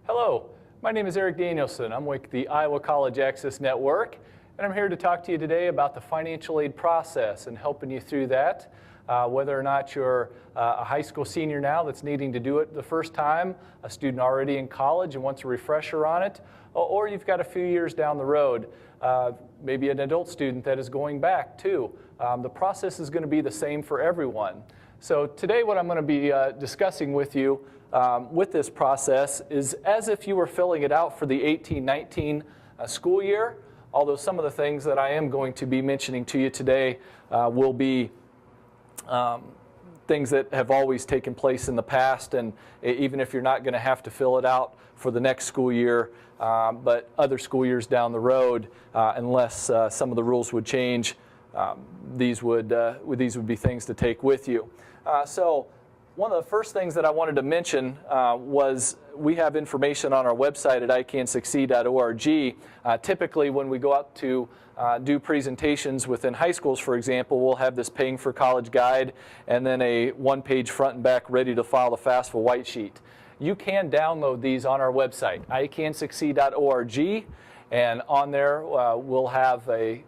Hello, my name is Eric Danielson. I'm with the Iowa College Access Network, and I'm here to talk to you today about the financial aid process and helping you through that. Whether or not you're a high school senior now that's needing to do it the first time, a student already in college and wants a refresher on it, or you've got a few years down the road, maybe an adult student that is going back too. The process is going to be the same for everyone. So today what I'm going to be discussing with you with this process is as if you were filling it out for the 18-19 school year, although some of the things that I am going to be mentioning to you today will be things that have always taken place in the past, and even if you're not going to have to fill it out for the next school year, but other school years down the road, unless some of the rules would change, these would be things to take with you. So one of the first things that I wanted to mention was we have information on our website at icansucceed.org. Typically when we go out to do presentations within high schools, for example, we'll have this Paying for College guide and then a one-page front and back ready to file the FAFSA white sheet. You can download these on our website, icansucceed.org, and on there we'll have a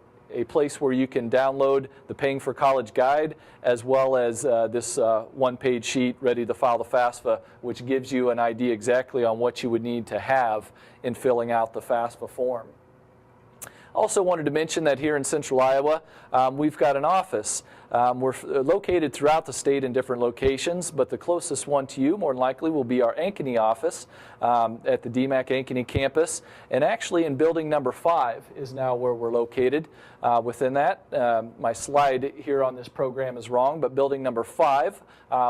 place where you can download the Paying for College guide as well as this one-page sheet ready to file the FAFSA, which gives you an idea exactly on what you would need to have in filling out the FAFSA form. Also wanted to mention that here in Central Iowa, we've got an office. We're located throughout the state in different locations, but the closest one to you, more than likely, will be our Ankeny office at the DMAC Ankeny campus. And actually in building number 5 is now where we're located. Within that, my slide here on this program is wrong, but building number 5,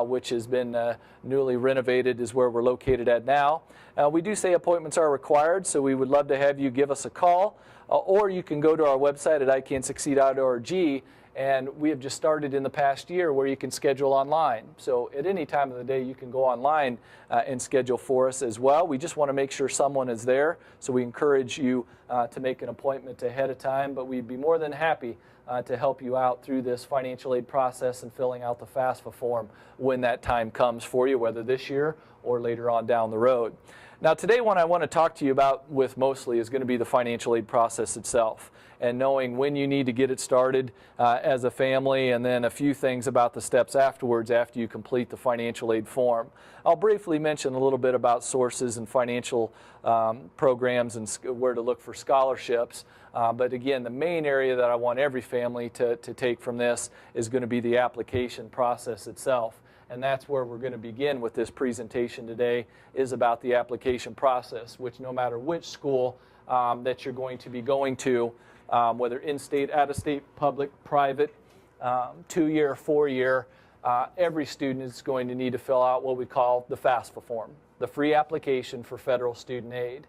which has been newly renovated, is where we're located at now. We do say appointments are required, so we would love to have you give us a call. Or you can go to our website at icansucceed.org, and we have just started in the past year where you can schedule online. So at any time of the day you can go online and schedule for us as well. We just want to make sure someone is there, so we encourage you to make an appointment ahead of time, but we'd be more than happy to help you out through this financial aid process and filling out the FAFSA form when that time comes for you, whether this year or later on down the road. Now today what I want to talk to you about with mostly is going to be the financial aid process itself and knowing when you need to get it started as a family, and then a few things about the steps afterwards after you complete the financial aid form. I'll briefly mention a little bit about sources and financial programs and where to look for scholarships. But again, the main area that I want every family to take from this is going to be the application process itself. And that's where we're going to begin with this presentation today, is about the application process, which no matter which school that you're going to be going to, whether in-state, out-of-state, public, private, 2-year, 4-year, every student is going to need to fill out what we call the FAFSA form, the free application for federal student aid.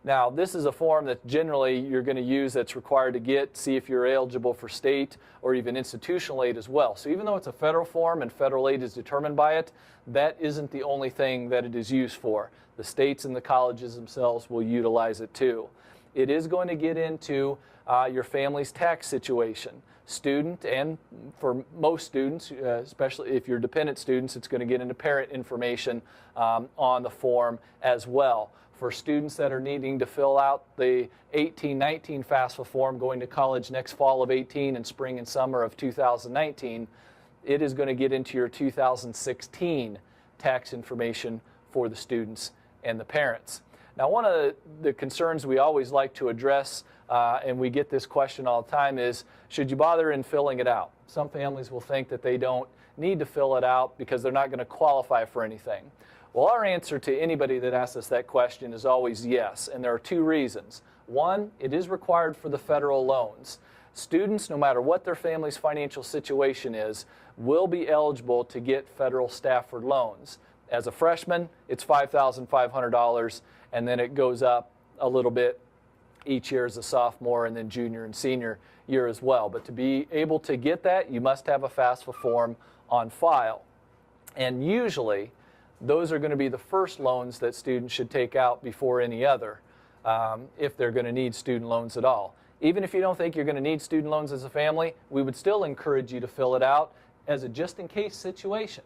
Now, this is a form that generally you're going to use that's required to see if you're eligible for state or even institutional aid as well. So even though it's a federal form and federal aid is determined by it, that isn't the only thing that it is used for. The states and the colleges themselves will utilize it too. It is going to get into your family's tax situation. Student, and for most students, especially if you're dependent students, it's going to get into parent information on the form as well. For students that are needing to fill out the 18-19 FAFSA form, going to college next fall of 18 and spring and summer of 2019, it is going to get into your 2016 tax information for the students and the parents. Now, one of the concerns we always like to address, and we get this question all the time, is should you bother in filling it out? Some families will think that they don't need to fill it out because they're not going to qualify for anything. Well, our answer to anybody that asks us that question is always yes, and there are 2 reasons. One, it is required for the federal loans. Students, no matter what their family's financial situation is, will be eligible to get federal Stafford loans. As a freshman, it's $5,500, and then it goes up a little bit each year as a sophomore, and then junior and senior year as well. But to be able to get that, you must have a FAFSA form on file. And usually, those are going to be the first loans that students should take out before any other, if they're going to need student loans at all. Even if you don't think you're going to need student loans as a family, we would still encourage you to fill it out as a just-in-case situation.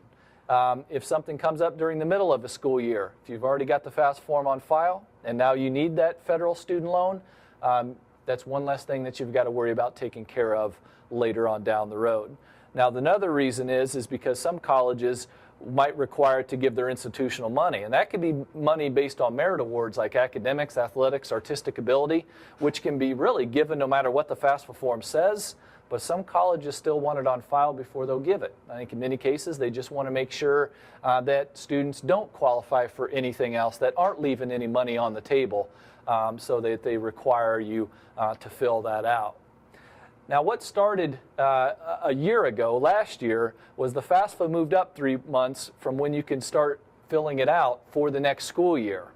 If something comes up during the middle of a school year, if you've already got the FAFSA form on file and now you need that federal student loan, that's one less thing that you've got to worry about taking care of later on down the road. Now, another reason is because some colleges might require to give their institutional money, and that could be money based on merit awards like academics, athletics, artistic ability, which can be really given no matter what the FAFSA form says, but some colleges still want it on file before they'll give it. I think in many cases they just want to make sure that students don't qualify for anything else, that aren't leaving any money on the table, so that they require you to fill that out. Now, what started a year ago, last year, was the FAFSA moved up 3 months from when you can start filling it out for the next school year.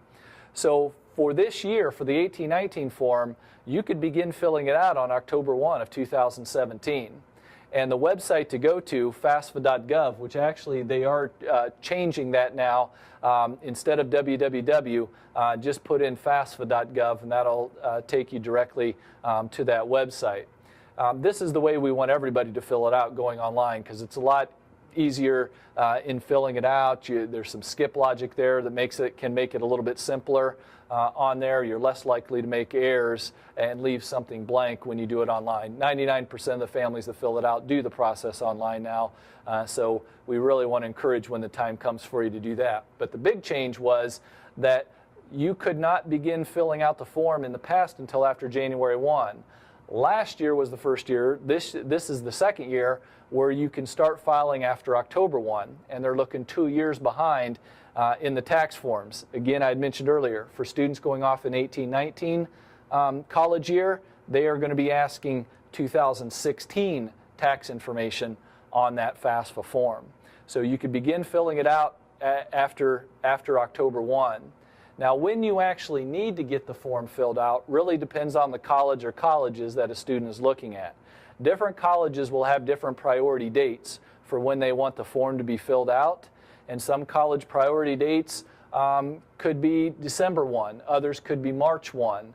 So for this year, for the 18-19 form, you could begin filling it out on October 1 of 2017. And the website to go to, FAFSA.gov, which actually they are changing that now, instead of www, just put in FAFSA.gov, and that'll take you directly to that website. This is the way we want everybody to fill it out going online, because it's a lot easier in filling it out. There's some skip logic there that can make it a little bit simpler on there. You're less likely to make errors and leave something blank when you do it online. 99% of the families that fill it out do the process online now, so we really want to encourage when the time comes for you to do that. But the big change was that you could not begin filling out the form in the past until after January 1. Last year was the first year. This is the second year where you can start filing after October 1, and they're looking 2 years behind in the tax forms. Again, I had mentioned earlier, for students going off in 18-19 college year, they are going to be asking 2016 tax information on that FAFSA form. So you could begin filling it out after October 1. Now, when you actually need to get the form filled out really depends on the college or colleges that a student is looking at. Different colleges will have different priority dates for when they want the form to be filled out, and some college priority dates could be December 1, others could be March 1.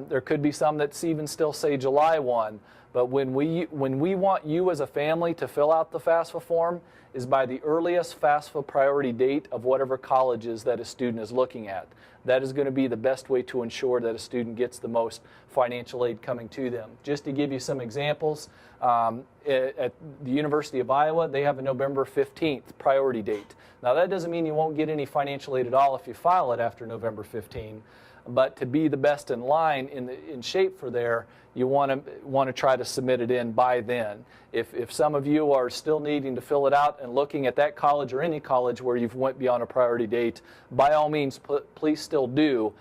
There could be some that even still say July 1, but when we want you as a family to fill out the FAFSA form is by the earliest FAFSA priority date of whatever colleges that a student is looking at. That is going to be the best way to ensure that a student gets the most financial aid coming to them. Just to give you some examples, at the University of Iowa, they have a November 15th priority date. Now, that doesn't mean you won't get any financial aid at all if you file it after November 15. But to be the best in line, in shape for there, you want to try to submit it in by then. If some of you are still needing to fill it out and looking at that college or any college where you've went beyond a priority date, by all means, please still do.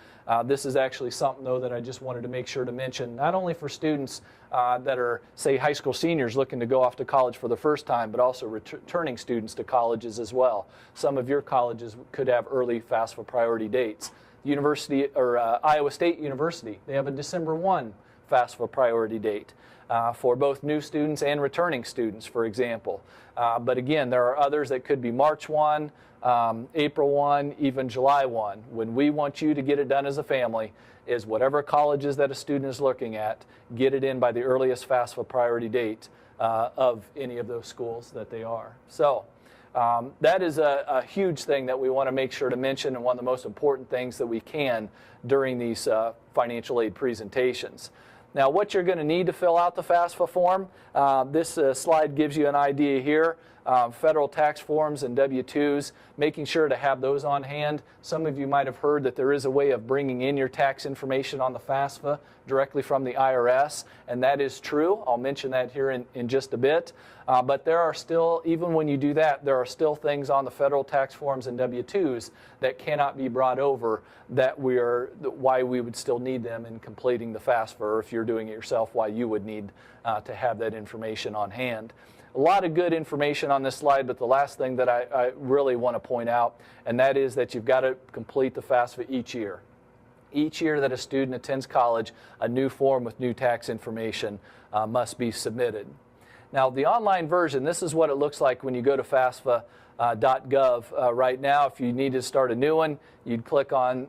This is actually something, though, that I just wanted to make sure to mention, not only for students that are, say, high school seniors looking to go off to college for the first time, but also returning students to colleges as well. Some of your colleges could have early FAFSA priority dates. University or Iowa State University, they have a December 1 FAFSA priority date for both new students and returning students, for example. But again, there are others that could be March 1, April 1, even July 1. When we want you to get it done as a family is whatever colleges that a student is looking at, get it in by the earliest FAFSA priority date of any of those schools that they are. So that is a huge thing that we want to make sure to mention, and one of the most important things that we can during these financial aid presentations. Now, what you're going to need to fill out the FAFSA form, this slide gives you an idea here. Federal tax forms and W-2s, making sure to have those on hand. Some of you might have heard that there is a way of bringing in your tax information on the FAFSA directly from the IRS, and that is true. I'll mention that here in just a bit. But there are still, even when you do that, there are still things on the federal tax forms and W-2s that cannot be brought over why we would still need them in completing the FAFSA, or if you're doing it yourself, why you would need to have that information on hand. A lot of good information on this slide, but the last thing that I really want to point out, and that is that you've got to complete the FAFSA each year. Each year that a student attends college, a new form with new tax information must be submitted. Now, the online version, this is what it looks like when you go to FAFSA right now. If you need to start a new one, you'd click on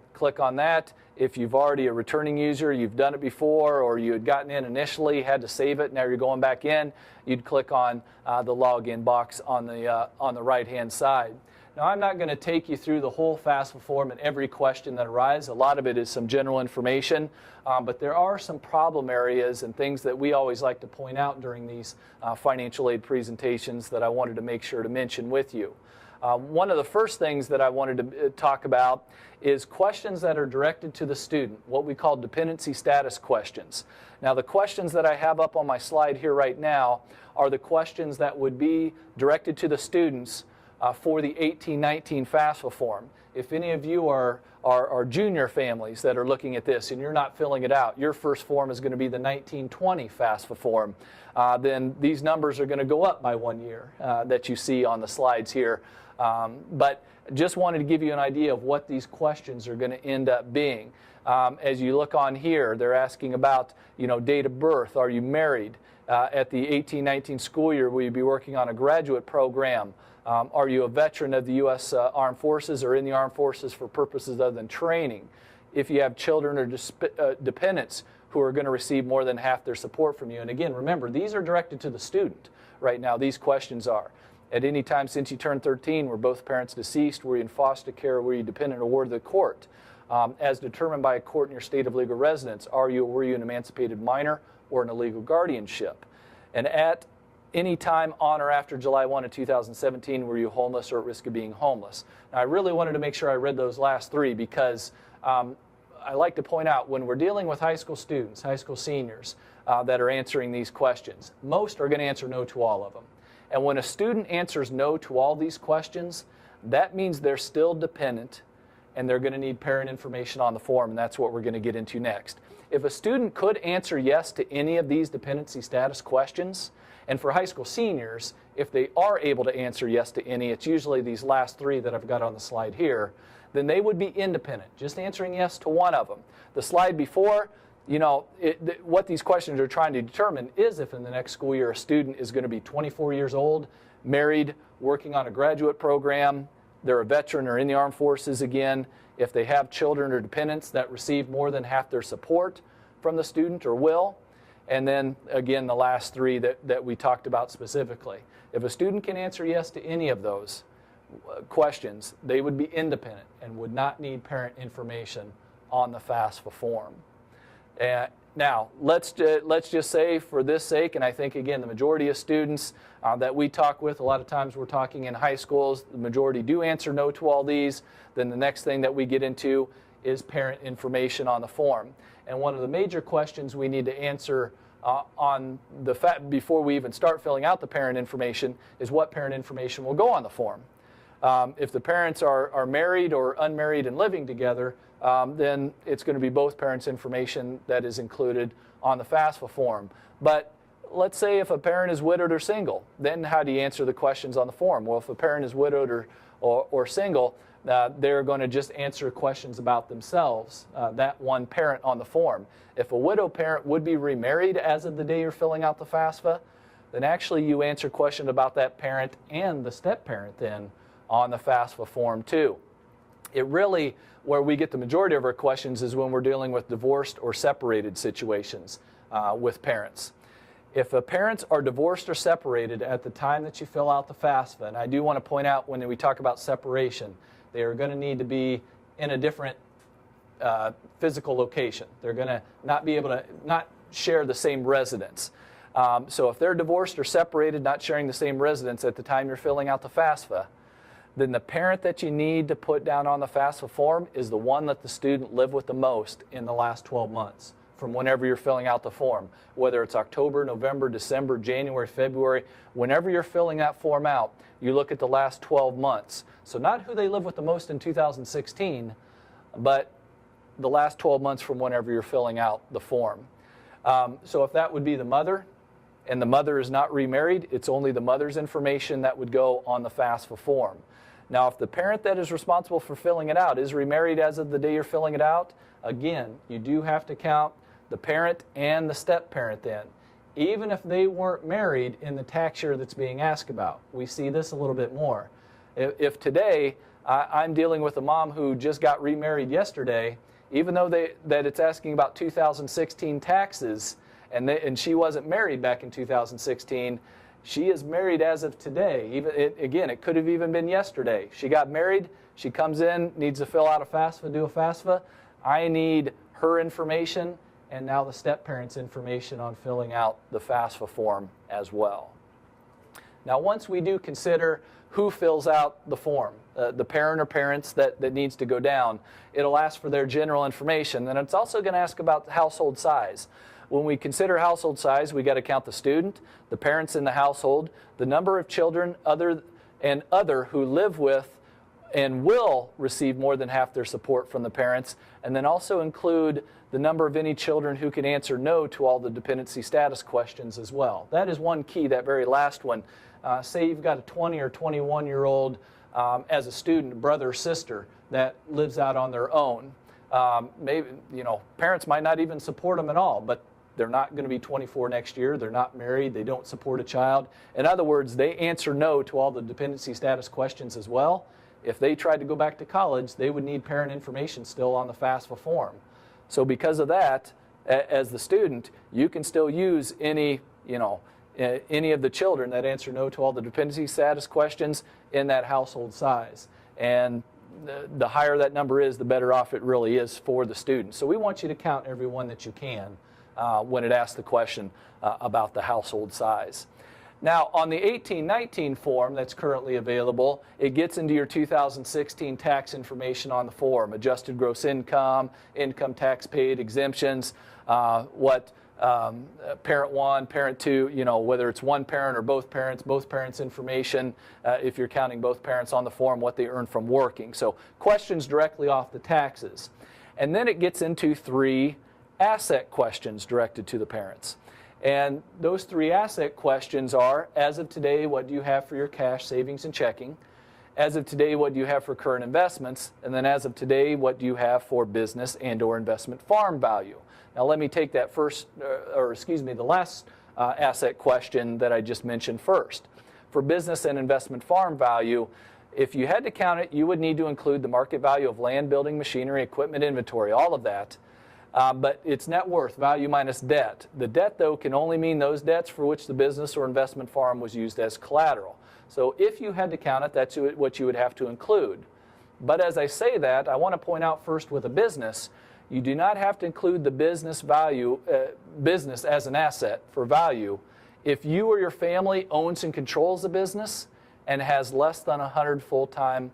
that. If you've already a returning user, you've done it before, or you had gotten in initially, had to save it, now you're going back in, you'd click on the login box on the right-hand side. Now, I'm not going to take you through the whole FAFSA form and every question that arises. A lot of it is some general information, but there are some problem areas and things that we always like to point out during these financial aid presentations that I wanted to make sure to mention with you. One of the first things that I wanted to talk about is questions that are directed to the student, what we call dependency status questions. Now, the questions that I have up on my slide here right now are the questions that would be directed to the students for the 1819 FAFSA form. If any of you are junior families that are looking at this and you're not filling it out, your first form is going to be the 1920 FAFSA form, then these numbers are going to go up by 1 year that you see on the slides here. But just wanted to give you an idea of what these questions are going to end up being. As you look on here, they're asking about, date of birth. Are you married? At the 1819 school year, will you be working on a graduate program? Are you a veteran of the U.S. Armed Forces or in the Armed Forces for purposes other than training? If you have children or dependents who are going to receive more than half their support from you. And again, remember, these are directed to the student right now. These questions are. At any time since you turned 13, were both parents deceased? Were you in foster care? Were you dependent or ward of the court? As determined by a court in your state of legal residence, were you an emancipated minor or in a legal guardianship? And at any time on or after July 1 of 2017, were you homeless or at risk of being homeless? Now, I really wanted to make sure I read those last three because I like to point out when we're dealing with high school students, high school seniors that are answering these questions, most are going to answer no to all of them. And when a student answers no to all these questions, that means they're still dependent and they're going to need parent information on the form, and that's what we're going to get into next. If a student could answer yes to any of these dependency status questions, and for high school seniors, if they are able to answer yes to any, it's usually these last three that I've got on the slide here, then they would be independent, just answering yes to one of them. The slide before, what these questions are trying to determine is if in the next school year a student is going to be 24 years old, married, working on a graduate program, they're a veteran or in the armed forces again, if they have children or dependents that receive more than half their support from the student or will, and then again the last three that we talked about specifically. If a student can answer yes to any of those questions, they would be independent and would not need parent information on the FAFSA form. Now, let's just say for this sake, and I think, again, the majority of students that we talk with, a lot of times we're talking in high schools, the majority do answer no to all these. Then the next thing that we get into is parent information on the form. And one of the major questions we need to answer before we even start filling out the parent information is what parent information will go on the form. If the parents are married or unmarried and living together, then it's going to be both parents' information that is included on the FAFSA form. But let's say if a parent is widowed or single, then how do you answer the questions on the form? Well, if a parent is widowed or single, they're going to just answer questions about themselves, that one parent on the form. If a widow parent would be remarried as of the day you're filling out the FAFSA, then actually you answer questions about that parent and the step-parent then on the FAFSA form too. It really, where we get the majority of our questions is when we're dealing with divorced or separated situations with parents. If the parents are divorced or separated at the time that you fill out the FAFSA, and I do want to point out when we talk about separation, they are going to need to be in a different physical location. They're going to not be able to not share the same residence. So if they're divorced or separated, not sharing the same residence at the time you're filling out the FAFSA, then the parent that you need to put down on the FAFSA form is the one that the student lived with the most in the last 12 months from whenever you're filling out the form. Whether it's October, November, December, January, February, whenever you're filling that form out, you look at the last 12 months. So not who they lived with the most in 2016, but the last 12 months from whenever you're filling out the form. So if that would be the mother, and the mother is not remarried, it's only the mother's information that would go on the FAFSA form. Now, if the parent that is responsible for filling it out is remarried as of the day you're filling it out, again, you do have to count the parent and the step-parent then, even if they weren't married in the tax year that's being asked about. We see this a little bit more. If today I'm dealing with a mom who just got remarried yesterday, even though that it's asking about 2016 taxes, and she wasn't married back in 2016, she is married as of today. Again, it could have even been yesterday. She got married, she comes in, needs to fill out a FAFSA, do a FAFSA. I need her information and now the step-parent's information on filling out the FAFSA form as well. Now, once we do consider who fills out the form, the parent or parents that needs to go down, it'll ask for their general information, and it's also going to ask about the household size. When we consider household size, we got to count the student, the parents in the household, the number of children other who live with and will receive more than half their support from the parents, and then also include the number of any children who can answer no to all the dependency status questions as well. That is one key, that very last one. Say you've got a 20 or 21-year-old as a student, brother or sister, that lives out on their own. Maybe, parents might not even support them at all, but they're not going to be 24 next year. They're not married. They don't support a child. In other words, they answer no to all the dependency status questions as well. If they tried to go back to college, they would need parent information still on the FAFSA form. So because of that, as the student, you can still use any of the children that answer no to all the dependency status questions in that household size. And the higher that number is, the better off it really is for the student. So we want you to count every one that you can when it asks the question about the household size. Now, on the 1819 form that's currently available, it gets into your 2016 tax information on the form: adjusted gross income, income tax paid, exemptions, what parent one, parent two, whether it's one parent or both parents' information, if you're counting both parents on the form, what they earn from working. So questions directly off the taxes. And then it gets into 3 asset questions directed to the parents. And those 3 asset questions are: as of today, what do you have for your cash, savings, and checking? As of today, what do you have for current investments? And then as of today, what do you have for business and or investment farm value? Now let me take that the last asset question that I just mentioned first. For business and investment farm value, if you had to count it, you would need to include the market value of land, building, machinery, equipment, inventory, all of that. But it's net worth, value minus debt. The debt, though, can only mean those debts for which the business or investment farm was used as collateral. So if you had to count it, that's what you would have to include. But as I say that, I want to point out first, with a business, you do not have to include the business value, business as an asset for value, if you or your family owns and controls the business and has less than 100 full-time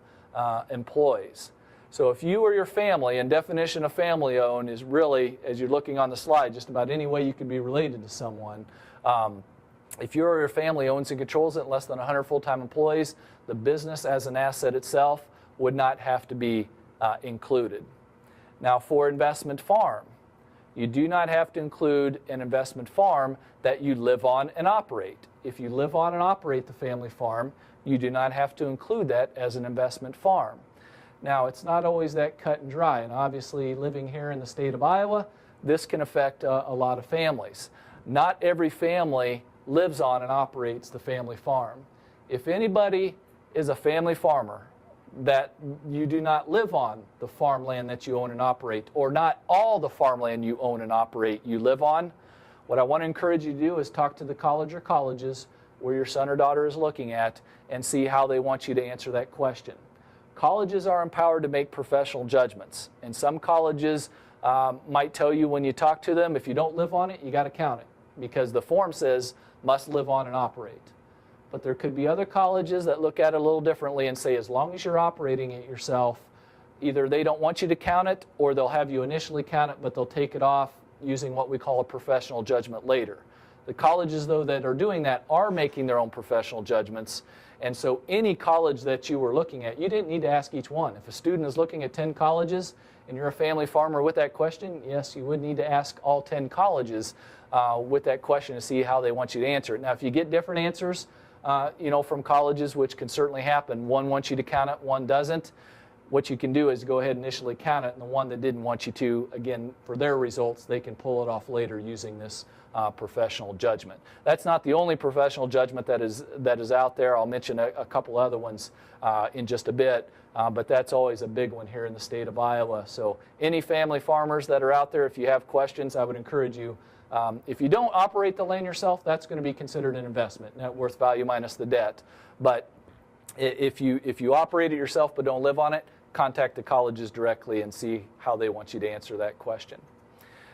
employees. So if you or your family, and definition of family owned is really, as you're looking on the slide, just about any way you can be related to someone. If you or your family owns and controls it and less than 100 full-time employees, the business as an asset itself would not have to be included. Now, for investment farm, you do not have to include an investment farm that you live on and operate. If you live on and operate the family farm, you do not have to include that as an investment farm. Now, it's not always that cut and dry, and obviously living here in the state of Iowa, this can affect a lot of families. Not every family lives on and operates the family farm. If anybody is a family farmer, that you do not live on the farmland that you own and operate, or not all the farmland you own and operate you live on, what I want to encourage you to do is talk to the college or colleges where your son or daughter is looking at and see how they want you to answer that question. Colleges are empowered to make professional judgments, and some colleges might tell you when you talk to them, if you don't live on it, you got to count it, because the form says must live on and operate. But there could be other colleges that look at it a little differently and say, as long as you're operating it yourself, either they don't want you to count it, or they'll have you initially count it, but they'll take it off using what we call a professional judgment later. The colleges, though, that are doing that are making their own professional judgments. And so any college that you were looking at, you didn't need to ask each one. If a student is looking at 10 colleges and you're a family farmer with that question, yes, you would need to ask all 10 colleges with that question to see how they want you to answer it. Now, if you get different answers, from colleges, which can certainly happen, one wants you to count it, one doesn't, what you can do is go ahead and initially count it, and the one that didn't want you to, again, for their results, they can pull it off later using this professional judgment. That's not the only professional judgment that is out there. I'll mention a couple other ones in just a bit, but that's always a big one here in the state of Iowa. So any family farmers that are out there, if you have questions, I would encourage you. If you don't operate the land yourself, that's going to be considered an investment, net worth value minus the debt. But if you operate it yourself but don't live on it, contact the colleges directly and see how they want you to answer that question.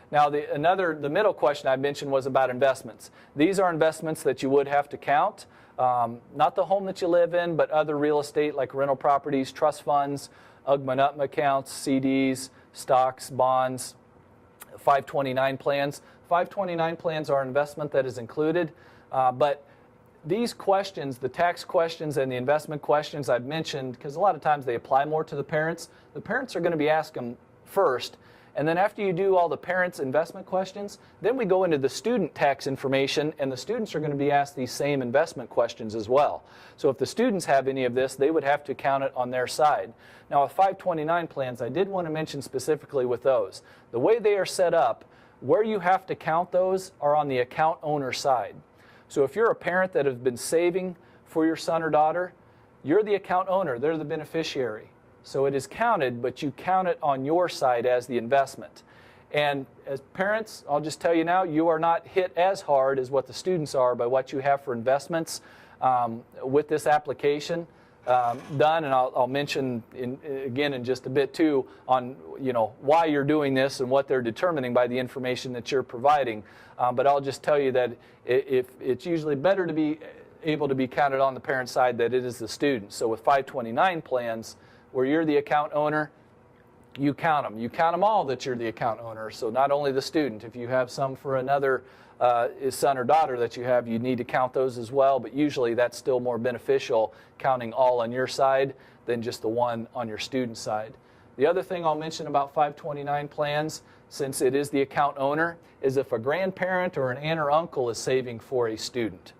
Now, the middle question I mentioned was about investments. These are investments that you would have to count. Not the home that you live in, but other real estate like rental properties, trust funds, UGMA accounts, CDs, stocks, bonds, 529 plans. 529 plans are an investment that is included, but these questions, the tax questions and the investment questions I've mentioned, because a lot of times they apply more to the parents are going to be asked them first. And then after you do all the parents' investment questions, then we go into the student tax information, and the students are going to be asked these same investment questions as well. So if the students have any of this, they would have to count it on their side. Now with 529 plans, I did want to mention specifically with those. The way they are set up, where you have to count those are on the account owner side. So if you're a parent that has been saving for your son or daughter, you're the account owner, they're the beneficiary. So it is counted, but you count it on your side as the investment. And as parents, I'll just tell you now, you are not hit as hard as what the students are by what you have for investments with this application done. And I'll mention again in just a bit too on why you're doing this and what they're determining by the information that you're providing. But I'll just tell you that if it's usually better to be able to be counted on the parent side than it is the student. So with 529 plans, where you're the account owner, you count them. You count them all that you're the account owner. So not only the student. If you have some for another son or daughter that you have, you need to count those as well. But usually that's still more beneficial, counting all on your side than just the one on your student side. The other thing I'll mention about 529 plans, since it is the account owner, is if a grandparent or an aunt or uncle is saving for a student,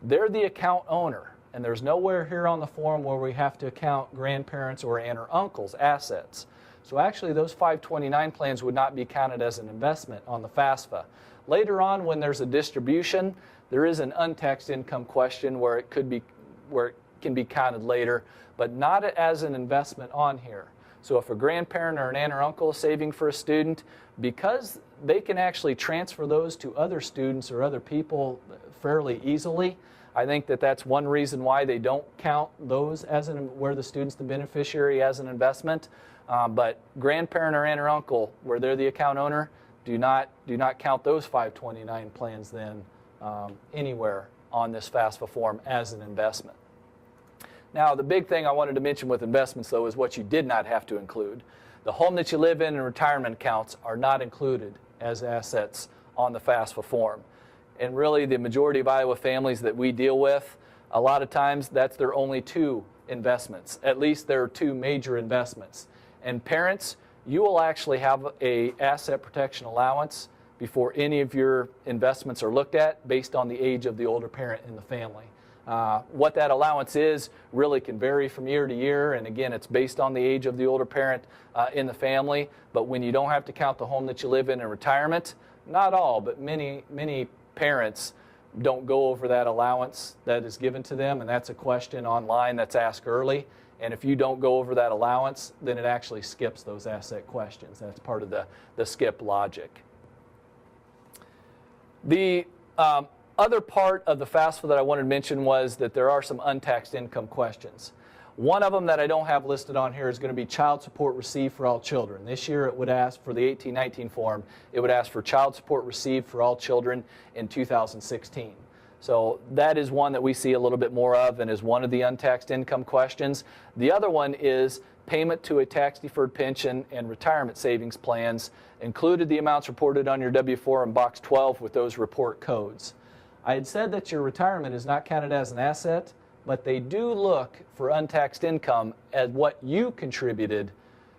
they're the account owner. And there's nowhere here on the form where we have to count grandparents or aunt or uncle's assets. So actually those 529 plans would not be counted as an investment on the FAFSA. Later on, when there's a distribution, there is an untaxed income question where it can be counted later, but not as an investment on here. So if a grandparent or an aunt or uncle is saving for a student, because they can actually transfer those to other students or other people fairly easily, I think that's one reason why they don't count those as where the student's the beneficiary as an investment. But grandparent or aunt or uncle, where they're the account owner, do not count those 529 plans then anywhere on this FAFSA form as an investment. Now, the big thing I wanted to mention with investments, though, is what you did not have to include. The home that you live in and retirement accounts are not included as assets on the FAFSA form. And really, the majority of Iowa families that we deal with, a lot of times that's their only two investments. At least there are two major investments. And parents, you will actually have an asset protection allowance before any of your investments are looked at based on the age of the older parent in the family. What that allowance is really can vary from year to year, and again, it's based on the age of the older parent in the family. But when you don't have to count the home that you live in retirement, not all, but many parents don't go over that allowance that is given to them, and that's a question online that's asked early. And if you don't go over that allowance, then it actually skips those asset questions. That's part of the skip logic. The other part of the FAFSA that I wanted to mention was that there are some untaxed income questions. One of them that I don't have listed on here is going to be child support received for all children. This year it would ask for the 1819 form, it would ask for child support received for all children in 2016. So that is one that we see a little bit more of and is one of the untaxed income questions. The other one is payment to a tax-deferred pension and retirement savings plans, included the amounts reported on your W-4 in box 12 with those report codes. I had said that your retirement is not counted as an asset, but they do look for untaxed income as what you contributed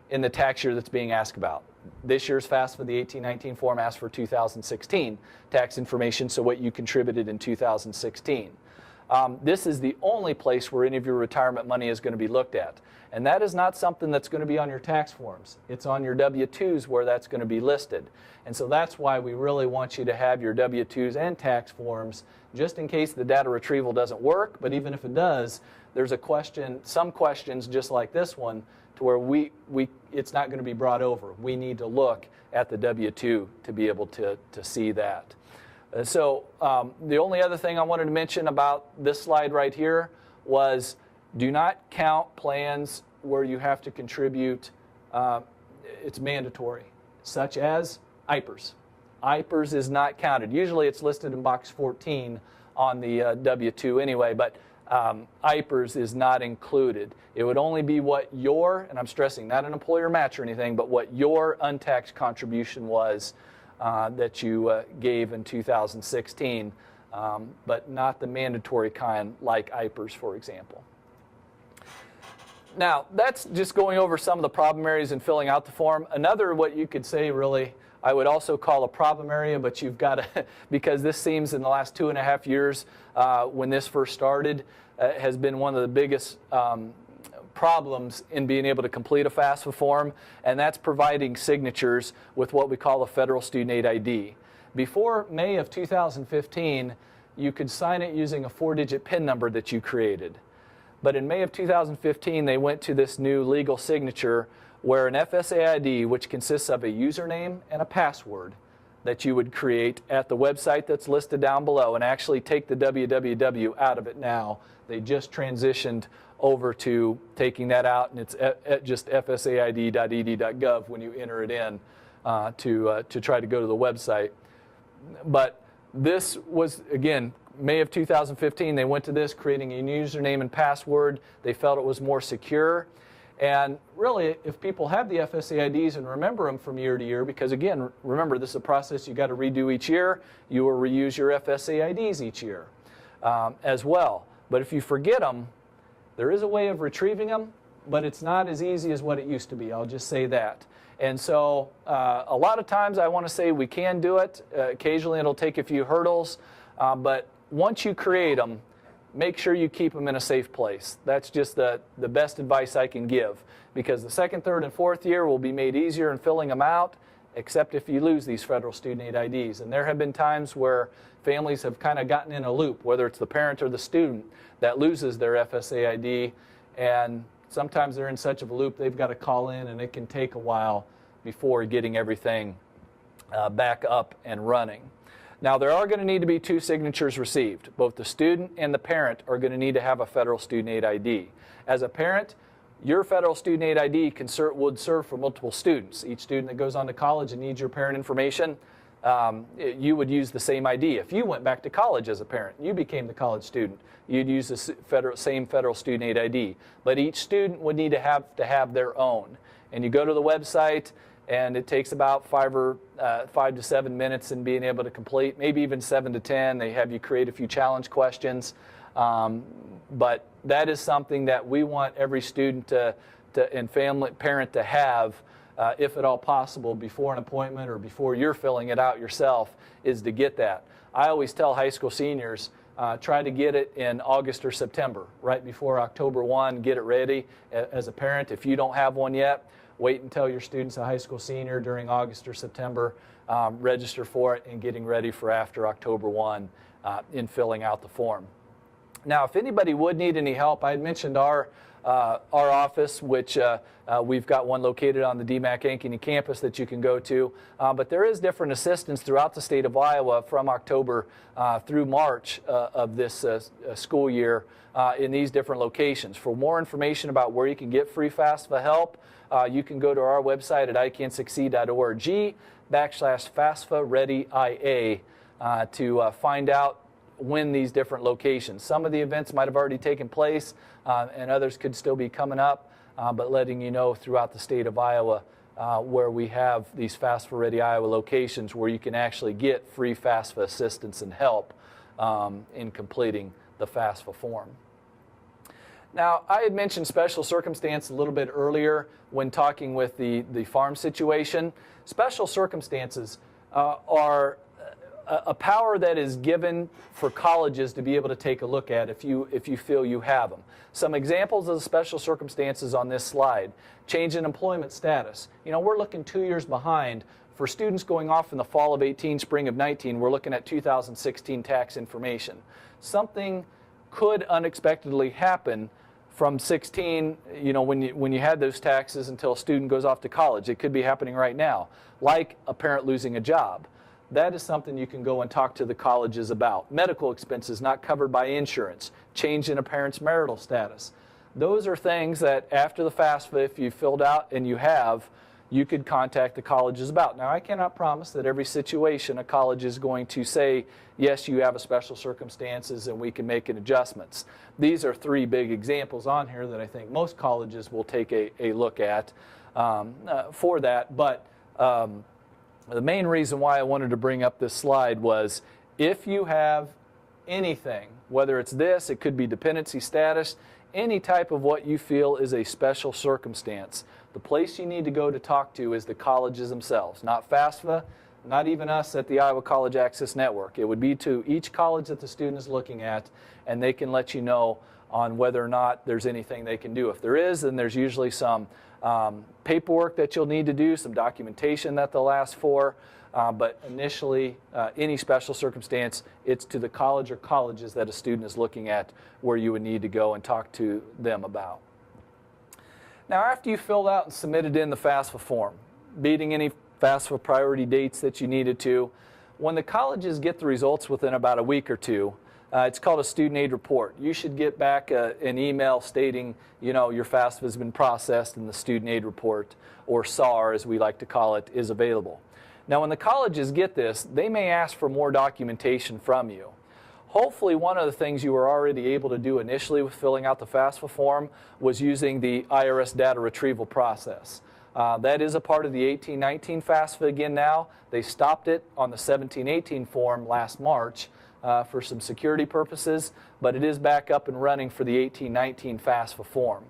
in the tax year that's being asked about. This year's FAFSA, the 1819 form, asks for 2016 tax information, so what you contributed in 2016. this is the only place where any of your retirement money is going to be looked at. And that is not something that's going to be on your tax forms. It's on your W-2s where that's going to be listed. And so that's why we really want you to have your W-2s and tax forms just in case the data retrieval doesn't work. But even if it does, there's some questions just like this one to where it's not going to be brought over. We need to look at the W-2 to be able to see that. So the only other thing I wanted to mention about this slide right here was do not count plans where you have to contribute, it's mandatory, such as IPERS. IPERS is not counted. Usually it's listed in box 14 on the W-2 anyway, but IPERS is not included. It would only be what your, and I'm stressing not an employer match or anything, but what your untaxed contribution was that you gave in 2016, but not the mandatory kind like IPERS, for example. Now, that's just going over some of the problem areas in filling out the form. Another, what you could say really, I would also call a problem area, but you've got to, because this seems in the last 2.5 years when this first started, has been one of the biggest problems in being able to complete a FAFSA form, and that's providing signatures with what we call a federal student aid ID. Before May of 2015, you could sign it using a 4-digit PIN number that you created. But in May of 2015, they went to this new legal signature where an FSA ID, which consists of a username and a password that you would create at the website that's listed down below, and actually take the www out of it now. They just transitioned over to taking that out, and it's just fsaid.ed.gov when you enter it in to try to go to the website. But this was, again, May of 2015, they went to this, creating a username and password. They felt it was more secure. And really, if people have the FSA IDs and remember them from year to year, because again, remember, this is a process you got to redo each year. You will reuse your FSA IDs each year as well. But if you forget them, there is a way of retrieving them, but it's not as easy as what it used to be. I'll just say that. And so a lot of times I want to say we can do it. Occasionally it'll take a few hurdles, but once you create them, make sure you keep them in a safe place. That's just the best advice I can give, because the second, third, and fourth year will be made easier in filling them out, except if you lose these federal student aid IDs. And there have been times where families have kind of gotten in a loop, whether it's the parent or the student that loses their FSA ID, and sometimes they're in such of a loop they've got to call in, and it can take a while before getting everything back up and running. Now, there are going to need to be 2 signatures received. Both the student and the parent are going to need to have a federal student aid ID. As a parent, your federal student aid ID would serve for multiple students. Each student that goes on to college and needs your parent information, you would use the same ID. If you went back to college as a parent, you became the college student, you'd use the same federal student aid ID. But each student would need to have their own. And you go to the website, and it takes about 5 to 7 minutes in being able to complete, maybe even 7 to 10. They have you create a few challenge questions. But that is something that we want every student and parent to have, if at all possible, before an appointment or before you're filling it out yourself, is to get that. I always tell high school seniors, try to get it in August or September, right before October 1, get it ready. As a parent, if you don't have one yet, wait until your student's a high school senior during August or September, register for it, and getting ready for after October 1 in filling out the form. Now, if anybody would need any help, I had mentioned our office, which we've got one located on the DMACC Ankeny campus that you can go to. But there is different assistance throughout the state of Iowa from October through March of this school year in these different locations. For more information about where you can get free FAFSA help, you can go to our website at icansucceed.org/FAFSA-ReadyIA to find out when these different locations. Some of the events might have already taken place and others could still be coming up, but letting you know throughout the state of Iowa where we have these FAFSA Ready Iowa locations where you can actually get free FAFSA assistance and help in completing the FAFSA form. Now, I had mentioned special circumstance a little bit earlier when talking with the farm situation. Special circumstances are a power that is given for colleges to be able to take a look at if you feel you have them. Some examples of the special circumstances on this slide. Change in employment status. You know, we're looking 2 years behind. For students going off in the fall of 18, spring of 19, we're looking at 2016 tax information. Something could unexpectedly happen from 16, you know, when you had those taxes until a student goes off to college. It could be happening right now, like a parent losing a job. That is something you can go and talk to the colleges about. Medical expenses not covered by insurance, change in a parent's marital status. Those are things that after the FAFSA, if you filled out and you have, you could contact the colleges about. Now, I cannot promise that every situation a college is going to say, yes, you have a special circumstances and we can make adjustments. These are 3 big examples on here that I think most colleges will take a look at for that. But the main reason why I wanted to bring up this slide was if you have anything, whether it's this, it could be dependency status, any type of what you feel is a special circumstance, the place you need to go to talk to is the colleges themselves, not FAFSA, not even us at the Iowa College Access Network. It would be to each college that the student is looking at, and they can let you know on whether or not there's anything they can do. If there is, then there's usually some paperwork that you'll need to do, some documentation that they'll ask for. But initially, any special circumstance, it's to the college or colleges that a student is looking at where you would need to go and talk to them about. Now, after you filled out and submitted in the FAFSA form, beating any FAFSA priority dates that you needed to, when the colleges get the results within about a week or 2, it's called a student aid report. You should get back an email stating, you know, your FAFSA has been processed and the student aid report, or SAR as we like to call it, is available. Now, when the colleges get this, they may ask for more documentation from you. Hopefully, one of the things you were already able to do initially with filling out the FAFSA form was using the IRS data retrieval process. That is a part of the 18-19 FAFSA again now. They stopped it on the 17-18 form last March for some security purposes, but it is back up and running for the 18-19 FAFSA form.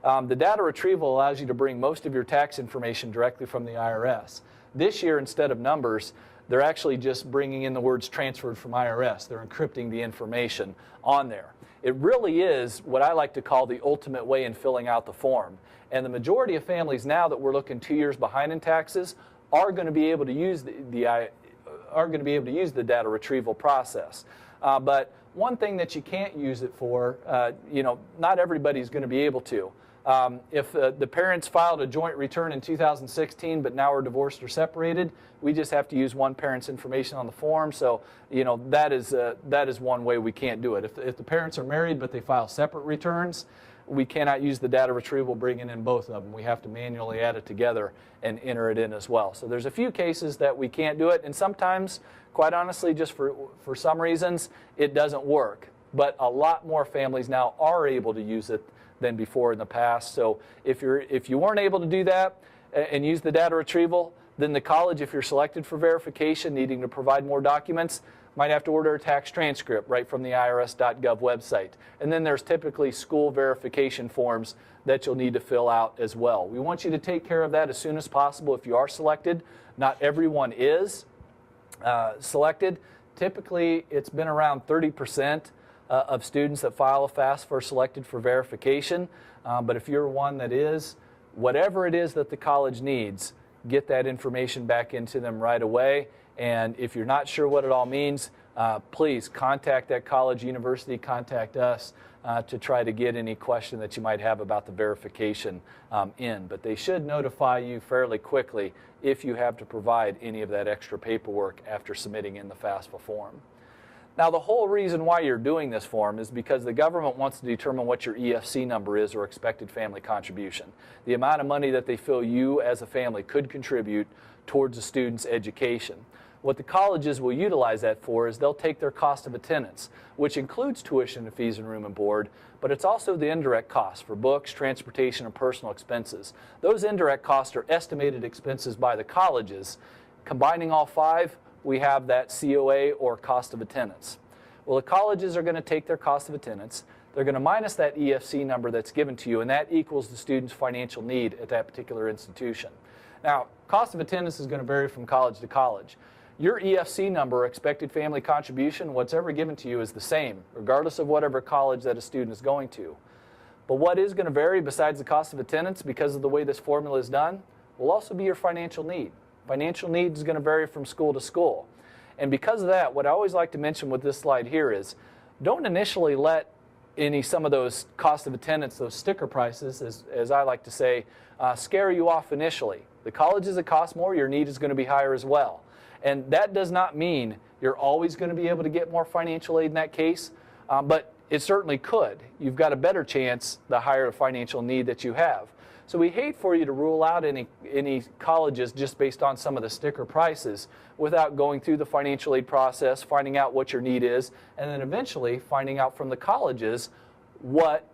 The data retrieval allows you to bring most of your tax information directly from the IRS. This year, instead of numbers, they're actually just bringing in the words transferred from IRS. They're encrypting the information on there. It really is what I like to call the ultimate way in filling out the form. And the majority of families now that we're looking 2 years behind in taxes are going to be able to use the data retrieval process. But one thing that you can't use it for, you know, not everybody's going to be able to. If the parents filed a joint return in 2016 but now are divorced or separated, we just have to use one parent's information on the form. So, you know, that is one way we can't do it. If the parents are married but they file separate returns, we cannot use the data retrieval bringing in both of them. We have to manually add it together and enter it in as well. So there's a few cases that we can't do it, and sometimes, quite honestly, just for some reasons, it doesn't work. But a lot more families now are able to use it than before in the past. So if you weren't able to do that and use the data retrieval, then the college, if you're selected for verification, needing to provide more documents, might have to order a tax transcript right from the irs.gov website. And then there's typically school verification forms that you'll need to fill out as well. We want you to take care of that as soon as possible if you are selected. Not everyone is selected. Typically, it's been around 30% of students that file a FAFSA are selected for verification. But if you're one that is, whatever it is that the college needs, get that information back into them right away. And if you're not sure what it all means, please contact that college, university, contact us to try to get any question that you might have about the verification in. But they should notify you fairly quickly if you have to provide any of that extra paperwork after submitting in the FAFSA form. Now, the whole reason why you're doing this form is because the government wants to determine what your EFC number is, or expected family contribution, the amount of money that they feel you as a family could contribute towards a student's education. What the colleges will utilize that for is they'll take their cost of attendance, which includes tuition and fees and room and board, but it's also the indirect costs for books, transportation, and personal expenses. Those indirect costs are estimated expenses by the colleges. Combining all 5, we have that COA, or cost of attendance. Well, the colleges are going to take their cost of attendance. They're going to minus that EFC number that's given to you, and that equals the student's financial need at that particular institution. Now, cost of attendance is going to vary from college to college. Your EFC number, expected family contribution, what's ever given to you is the same, regardless of whatever college that a student is going to. But what is going to vary besides the cost of attendance because of the way this formula is done will also be your financial need. Financial need is going to vary from school to school. And because of that, what I always like to mention with this slide here is don't initially let some of those cost of attendance, those sticker prices, as I like to say, scare you off initially. The colleges that cost more, your need is going to be higher as well. And that does not mean you're always going to be able to get more financial aid in that case, but it certainly could. You've got a better chance the higher financial need that you have. So we hate for you to rule out any colleges just based on some of the sticker prices without going through the financial aid process, finding out what your need is, and then eventually finding out from the colleges what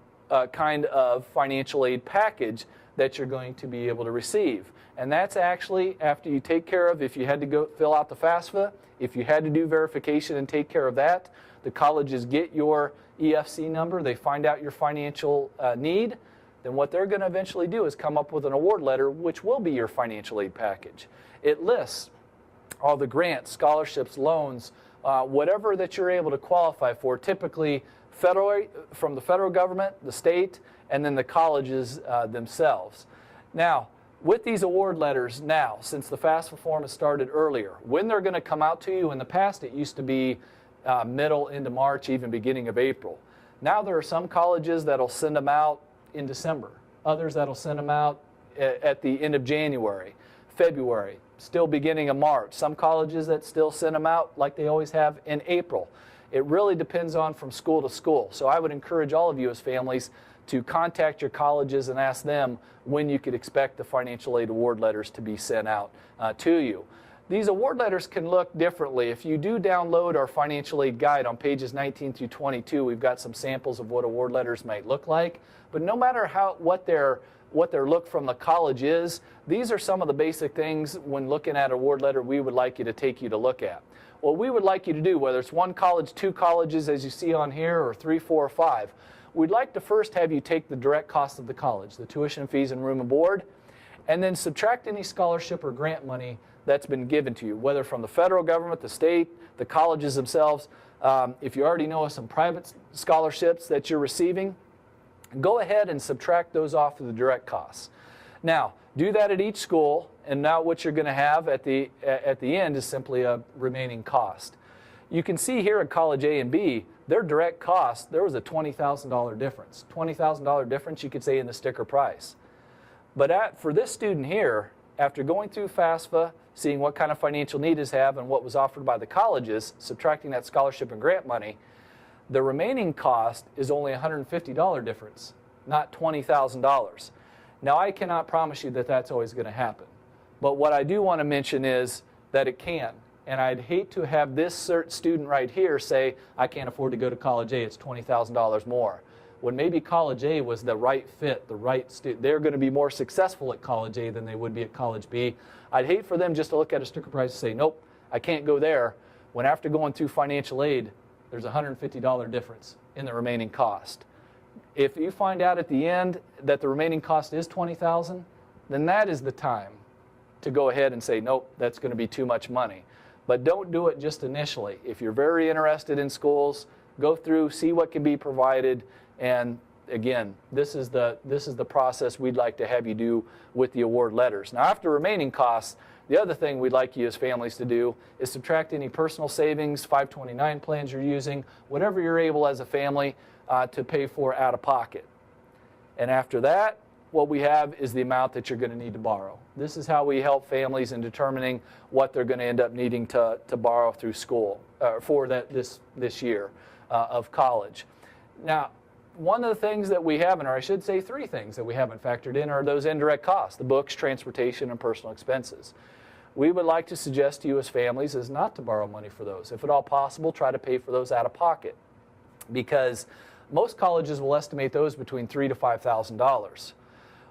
kind of financial aid package that you're going to be able to receive. And that's actually after you take care of, if you had to go fill out the FAFSA, if you had to do verification and take care of that, the colleges get your EFC number, they find out your financial need, then what they're going to eventually do is come up with an award letter, which will be your financial aid package. It lists all the grants, scholarships, loans, whatever that you're able to qualify for, typically from the federal government, the state, and then the colleges themselves. Now, with these award letters now, since the FAFSA form has started earlier, when they're going to come out to you, in the past it used to be middle into March, even beginning of April. Now there are some colleges that'll send them out in December, others that'll send them out at the end of January, February, still beginning of March. Some colleges that still send them out like they always have in April. It really depends on from school to school. So I would encourage all of you as families to contact your colleges and ask them when you could expect the financial aid award letters to be sent out to you. These award letters can look differently. If you do download our financial aid guide on pages 19 through 22, we've got some samples of what award letters might look like. But no matter what their look from the college is, these are some of the basic things when looking at an award letter we would like you to take you to look at. What we would like you to do, whether it's one college, two colleges as you see on here, or 3, 4, or 5, we'd like to first have you take the direct cost of the college, the tuition, fees, and room and board, and then subtract any scholarship or grant money that's been given to you, whether from the federal government, the state, the colleges themselves. If you already know of some private scholarships that you're receiving, go ahead and subtract those off of the direct costs. Now, do that at each school, and now what you're going to have at the end is simply a remaining cost. You can see here at College A and B, their direct cost, there was a $20,000 difference. $20,000 difference, you could say, in the sticker price. But for this student here, after going through FAFSA, seeing what kind of financial need is have and what was offered by the colleges, subtracting that scholarship and grant money, the remaining cost is only a $150 difference, not $20,000. Now, I cannot promise you that that's always going to happen. But what I do want to mention is that it can. And I'd hate to have this student right here say, I can't afford to go to College A, it's $20,000 more. When maybe College A was the right fit, the right student, they're going to be more successful at College A than they would be at College B. I'd hate for them just to look at a sticker price and say, nope, I can't go there, when after going through financial aid, there's a $150 difference in the remaining cost. If you find out at the end that the remaining cost is $20,000, then that is the time to go ahead and say, nope, that's going to be too much money. But don't do it just initially. If you're very interested in schools, go through, see what can be provided, and again, this is the process we'd like to have you do with the award letters. Now, after remaining costs, the other thing we'd like you as families to do is subtract any personal savings, 529 plans you're using, whatever you're able as a family to pay for out of pocket. And after that, what we have is the amount that you're going to need to borrow. This is how we help families in determining what they're going to end up needing to borrow through school for this year of college. Now, one of the things that we haven't, or I should say 3 things that we haven't factored in, are those indirect costs, the books, transportation, and personal expenses. We would like to suggest to you as families is not to borrow money for those. If at all possible, try to pay for those out of pocket, because most colleges will estimate those between $3,000 to $5,000.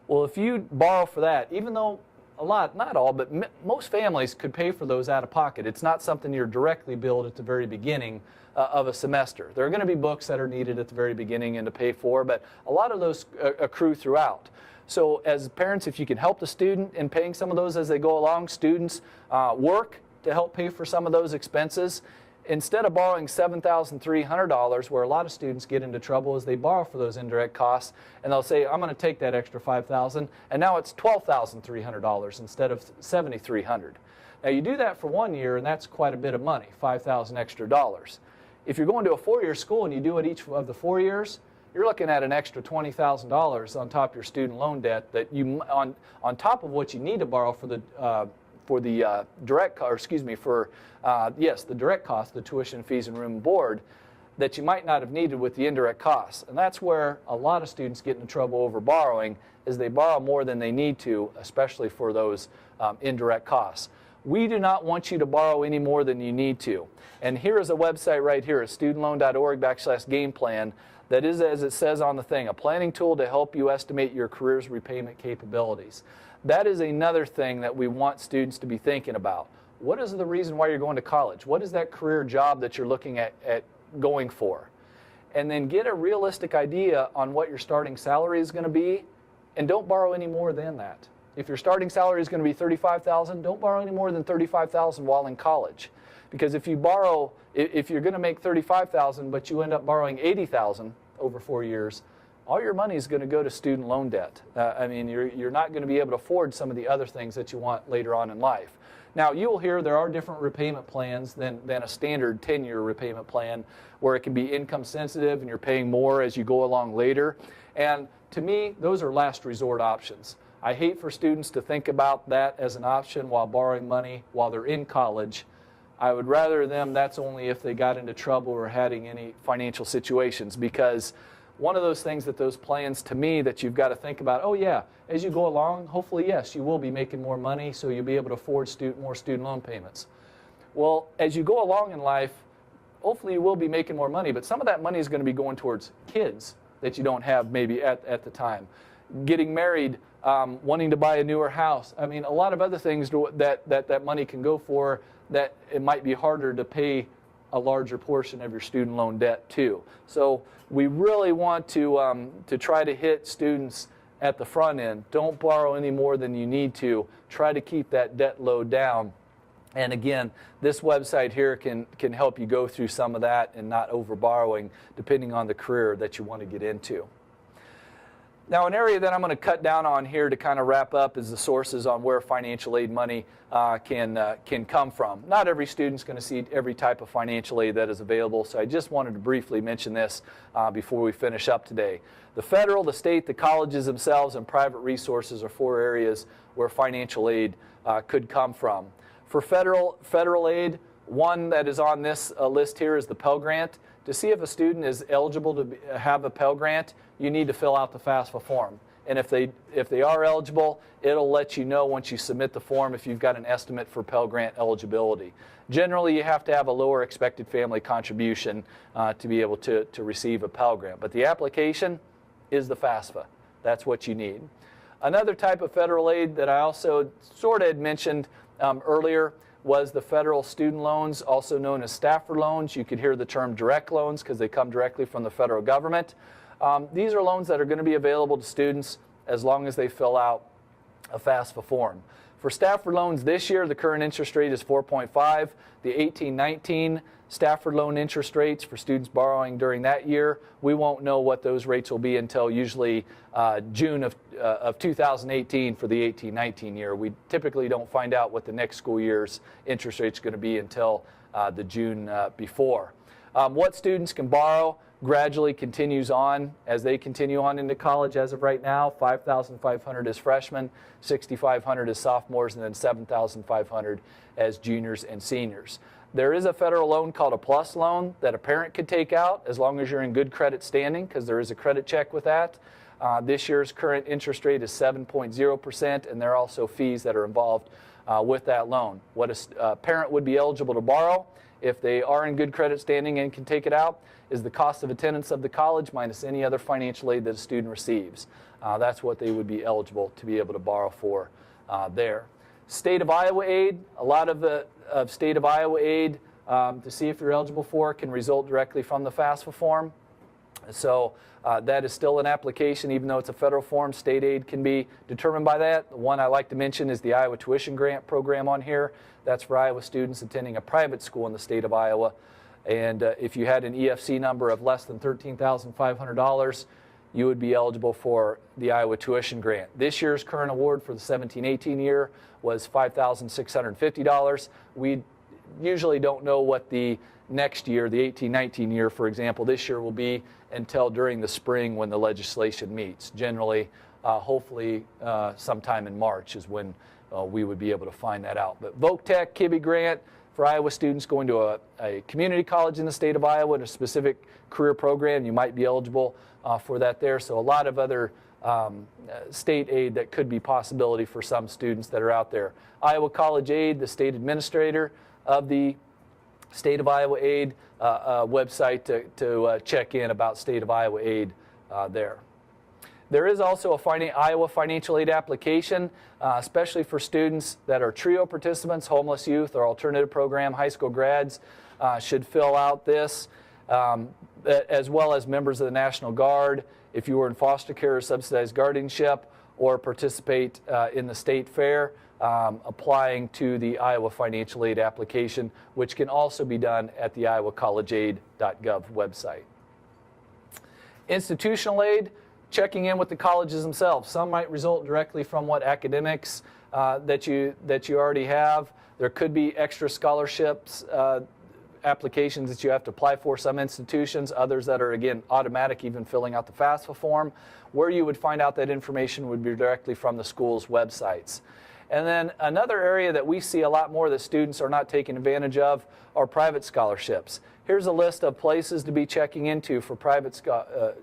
Well, if you borrow for that, even though a lot, not all, but most families could pay for those out of pocket. It's not something you're directly billed at the very beginning of a semester. There are going to be books that are needed at the very beginning and to pay for, but a lot of those accrue throughout. So as parents, if you can help the student in paying some of those as they go along, students work to help pay for some of those expenses. Instead of borrowing $7,300, where a lot of students get into trouble is they borrow for those indirect costs, and they'll say, I'm going to take that extra $5,000, and now it's $12,300 instead of $7,300. Now you do that for 1 year, and that's quite a bit of money, $5,000 extra dollars. If you're going to a 4-year school and you do it each of the 4 years, you're looking at an extra $20,000 on top of your student loan debt that you, on top of what you need to borrow for the direct cost, the tuition, fees, and room and board, that you might not have needed with the indirect costs. And that's where a lot of students get into trouble over borrowing, is they borrow more than they need to, especially for those indirect costs. We do not want you to borrow any more than you need to. And here is a website right here, studentloan.org/game plan, that is, as it says on the thing, a planning tool to help you estimate your career's repayment capabilities. That is another thing that we want students to be thinking about. What is the reason why you're going to college? What is that career job that you're looking at going for? And then get a realistic idea on what your starting salary is going to be, and don't borrow any more than that. If your starting salary is going to be $35,000, don't borrow any more than $35,000 while in college. Because if you're going to make $35,000 but you end up borrowing $80,000 over 4 years, all your money is going to go to student loan debt. I mean, you're not going to be able to afford some of the other things that you want later on in life. Now, you will hear there are different repayment plans than a standard 10-year repayment plan, where it can be income sensitive and you're paying more as you go along later. And to me, those are last resort options. I hate for students to think about that as an option while borrowing money while they're in college. I would rather that's only if they got into trouble or having any financial situations, because one of those things that those plans, to me, that you've got to think about, oh yeah, as you go along, hopefully, yes, you will be making more money, so you'll be able to afford more student loan payments. Well, as you go along in life, hopefully you will be making more money, but some of that money is going to be going towards kids that you don't have maybe at the time. Getting married, wanting to buy a newer house. I mean, a lot of other things that money can go for, that it might be harder to pay a larger portion of your student loan debt too. So we really want to try to hit students at the front end. Don't borrow any more than you need to. Try to keep that debt load down. And again, this website here can help you go through some of that and not over borrowing, depending on the career that you want to get into. Now, an area that I'm going to cut down on here to kind of wrap up is the sources on where financial aid money can come from. Not every student's going to see every type of financial aid that is available, so I just wanted to briefly mention this before we finish up today. The federal, the state, the colleges themselves, and private resources are 4 areas where financial aid could come from. For federal aid, one that is on this list here is the Pell Grant. To see if a student is eligible to have a Pell Grant, you need to fill out the FAFSA form. And if they are eligible, it'll let you know once you submit the form if you've got an estimate for Pell Grant eligibility. Generally, you have to have a lower expected family contribution to be able to receive a Pell Grant. But the application is the FAFSA. That's what you need. Another type of federal aid that I also sort of had mentioned earlier was the federal student loans, also known as Stafford Loans. You could hear the term direct loans because they come directly from the federal government. These are loans that are going to be available to students as long as they fill out a FAFSA form. For Stafford Loans this year, the current interest rate is 4.5. The 18-19 Stafford loan interest rates for students borrowing during that year, we won't know what those rates will be until usually June of 2018 for the 18-19 year. We typically don't find out what the next school year's interest rate is going to be until the June before. What students can borrow gradually continues on as they continue on into college. As of right now, $5,500 as freshmen, $6,500 as sophomores, and then $7,500 as juniors and seniors. There is a federal loan called a PLUS loan that a parent could take out as long as you're in good credit standing, because there is a credit check with that. This year's current interest rate is 7.0%, and there are also fees that are involved with that loan. What a parent would be eligible to borrow if they are in good credit standing and can take it out is the cost of attendance of the college minus any other financial aid that a student receives. That's what they would be eligible to be able to borrow for there. State of Iowa aid, a lot of State of Iowa aid to see if you're eligible for can result directly from the FAFSA form. So that is still an application, even though it's a federal form. State aid can be determined by that. The one I like to mention is the Iowa Tuition Grant program on here. That's for Iowa students attending a private school in the state of Iowa. And if you had an EFC number of less than $13,500, you would be eligible for the Iowa Tuition Grant. This year's current award for the 17-18 year was $5,650. We usually don't know what the next year, the 18-19 year, for example, this year will be until during the spring when the legislation meets. Generally, hopefully sometime in March is when we would be able to find that out. But Voc Tech, Kibbe Grant, for Iowa students going to a community college in the state of Iowa in a specific career program, you might be eligible for that there. So a lot of other state aid that could be possibility for some students that are out there. Iowa College Aid, the state administrator of the State of Iowa Aid website to check in about State of Iowa Aid there. There is also a Iowa financial aid application, especially for students that are TRIO participants, homeless youth, or alternative program, high school grads should fill out this, as well as members of the National Guard, if you were in foster care or subsidized guardianship, or participate in the state fair, applying to the Iowa financial aid application, which can also be done at the iowacollegeaid.gov website. Institutional aid, checking in with the colleges themselves. Some might result directly from what academics that you already have. There could be extra scholarships applications that you have to apply for, some institutions, others that are, again, automatic, even filling out the FAFSA form. Where you would find out that information would be directly from the school's websites. And then another area that we see a lot more that students are not taking advantage of are private scholarships. Here's a list of places to be checking into for private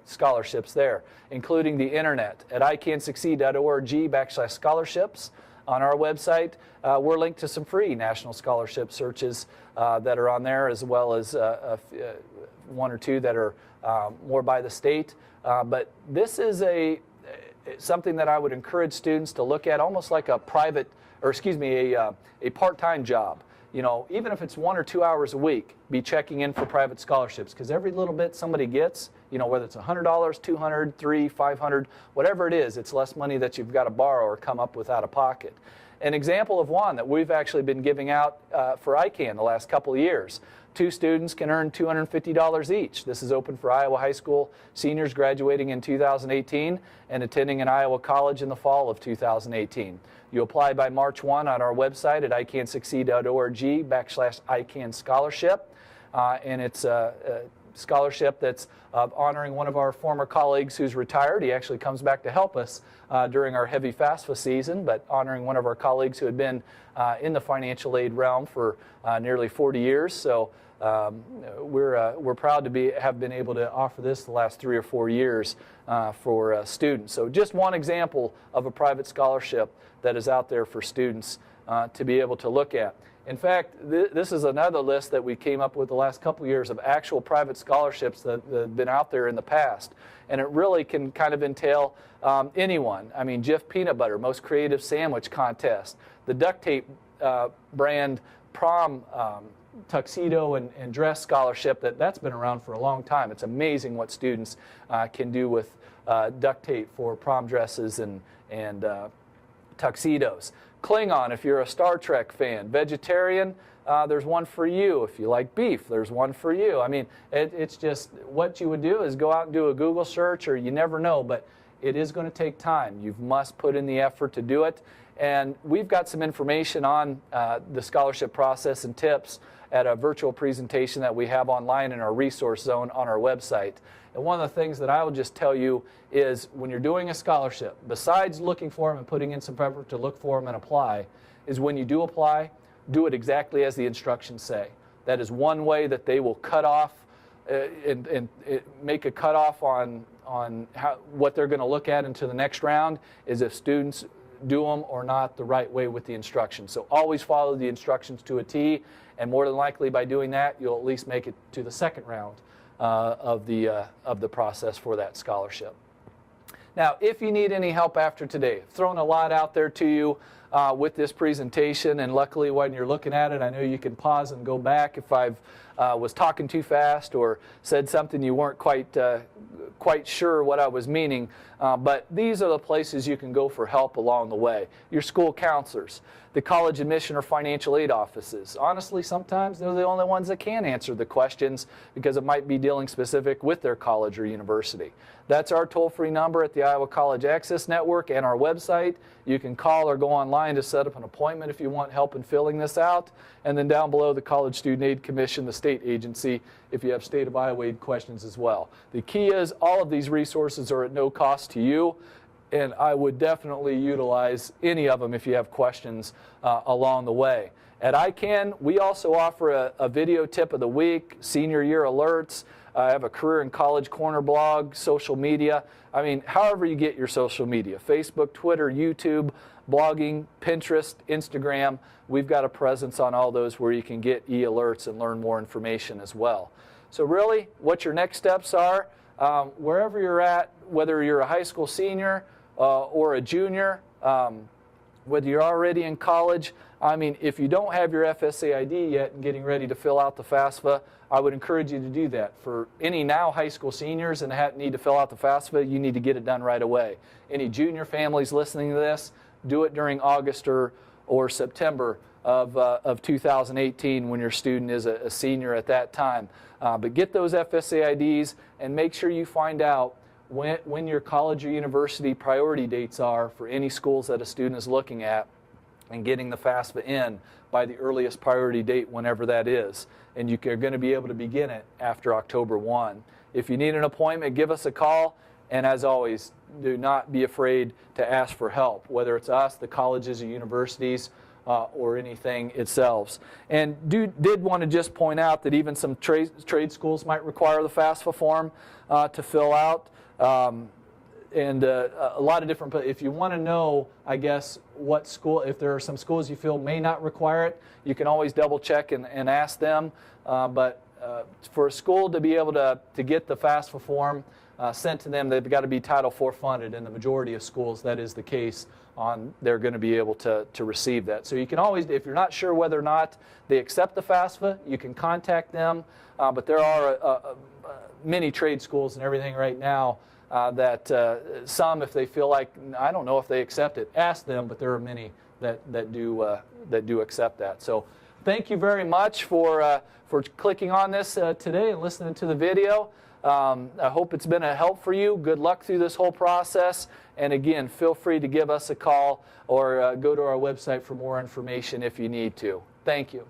scholarships there, including the internet at icansucceed.org/scholarships. On our website, we're linked to some free national scholarship searches that are on there, as well as one or two that are more by the state. But this is something that I would encourage students to look at, almost like a part-time job. You know, even if it's 1 or 2 hours a week, be checking in for private scholarships, because every little bit somebody gets, you know, whether it's $100, $200, $300, $500, whatever it is, it's less money that you've got to borrow or come up with out of pocket. An example of one that we've actually been giving out for ICAN the last couple of years. 2 students can earn $250 each. This is open for Iowa high school seniors graduating in 2018 and attending an Iowa college in the fall of 2018. You apply by March 1 on our website at icansucceed.org/ICAN Scholarship. And it's a scholarship that's honoring one of our former colleagues who's retired. He actually comes back to help us during our heavy FAFSA season, but honoring one of our colleagues who had been in the financial aid realm for nearly 40 years. So we're proud to have been able to offer this the last 3 or 4 years for students. So just one example of a private scholarship that is out there for students to be able to look at. In fact, this is another list that we came up with the last couple of years of actual private scholarships that have been out there in the past. And it really can kind of entail anyone. I mean, Jif Peanut Butter, Most Creative Sandwich Contest, the duct tape brand prom tuxedo and dress scholarship, that's been around for a long time. It's amazing what students can do with duct tape for prom dresses and tuxedos. Klingon, if you're a Star Trek fan. Vegetarian, there's one for you. If you like beef, there's one for you. I mean, it's just what you would do is go out and do a Google search, or you never know, but it is going to take time. You must put in the effort to do it. And we've got some information on the scholarship process and tips at a virtual presentation that we have online in our resource zone on our website. And one of the things that I will just tell you is when you're doing a scholarship, besides looking for them and putting in some effort to look for them and apply, is when you do apply, do it exactly as the instructions say. That is one way that they will cut off and make a cutoff on what they're going to look at into the next round, is if students do them or not the right way with the instructions. So always follow the instructions to a T, and more than likely by doing that, you'll at least make it to the second round of the process for that scholarship. Now, if you need any help after today, I've thrown a lot out there to you. with this presentation, and luckily when you're looking at it, I know you can pause and go back if I've was talking too fast or said something you weren't quite sure what I was meaning. But these are the places you can go for help along the way. Your school counselors, the college admission or financial aid offices. Honestly, sometimes they're the only ones that can answer the questions because it might be dealing specific with their college or university. That's our toll-free number at the Iowa College Access Network and our website. You can call or go online to set up an appointment if you want help in filling this out. And then down below, the College Student Aid Commission, the state agency, if you have state of Iowa aid questions as well. The key is all of these resources are at no cost to you, and I would definitely utilize any of them if you have questions along the way. At ICAN, we also offer a video tip of the week, senior year alerts. I have a career in college corner blog, social media. I mean, however you get your social media, Facebook, Twitter, YouTube, blogging, Pinterest, Instagram. We've got a presence on all those where you can get e-alerts and learn more information as well. So really, what your next steps are, wherever you're at, whether you're a high school senior or a junior, whether you're already in college, I mean, if you don't have your FSA ID yet and getting ready to fill out the FAFSA, I would encourage you to do that. For any now high school seniors and need to fill out the FAFSA, you need to get it done right away. Any junior families listening to this, do it during August or September of 2018 when your student is a senior at that time. But get those FSA IDs and make sure you find out when your college or university priority dates are for any schools that a student is looking at, and getting the FAFSA in by the earliest priority date, whenever that is. And you're going to be able to begin it after October 1. If you need an appointment, give us a call. And as always, do not be afraid to ask for help, whether it's us, the colleges or universities, or anything itself. And did want to just point out that even some trade schools might require the FAFSA form to fill out. And a lot of different, if you want to know, I guess, what school, if there are some schools you feel may not require it, you can always double check and ask them. But for a school to be able to get the FAFSA form sent to them, they've got to be Title IV funded. In the majority of schools, that is the case. They're going to be able to receive that. So you can always, if you're not sure whether or not they accept the FAFSA, you can contact them. But there are many trade schools and everything right now that some, if they feel like, I don't know if they accept it, ask them, but there are many that do accept that. So thank you very much for clicking on this today and listening to the video. I hope it's been a help for you. Good luck through this whole process. And again, feel free to give us a call or go to our website for more information if you need to. Thank you.